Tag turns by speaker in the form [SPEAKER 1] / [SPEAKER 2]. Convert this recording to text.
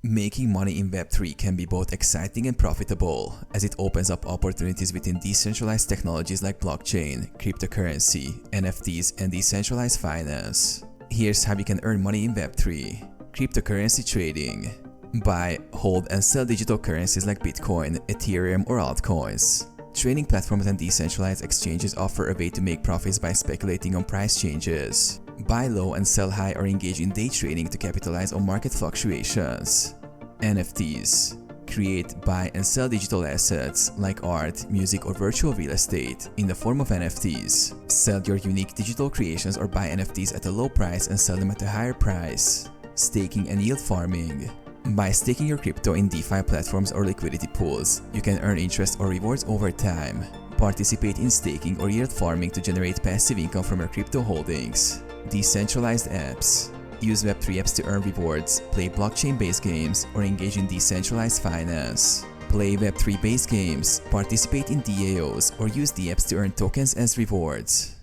[SPEAKER 1] Making money in Web3 can be both exciting and profitable, as it opens up opportunities within decentralized technologies like blockchain, cryptocurrency, NFTs, and decentralized finance. Here's how you can earn money in Web3. Cryptocurrency trading. Buy, hold, and sell digital currencies like Bitcoin, Ethereum, or altcoins. Trading platforms and decentralized exchanges offer a way to make profits by speculating on price changes. Buy low and sell high or engage in day trading to capitalize on market fluctuations. NFTs. Create, buy, and sell digital assets like art, music, or virtual real estate in the form of NFTs. Sell your unique digital creations or buy NFTs at a low price and sell them at a higher price. Staking and yield farming. By staking your crypto in DeFi platforms or liquidity pools, you can earn interest or rewards over time. Participate in staking or yield farming to generate passive income from your crypto holdings. Decentralized apps. Use Web3 apps to earn rewards, play blockchain-based games, or engage in decentralized finance. Play Web3-based games, participate in DAOs, or use the apps to earn tokens as rewards.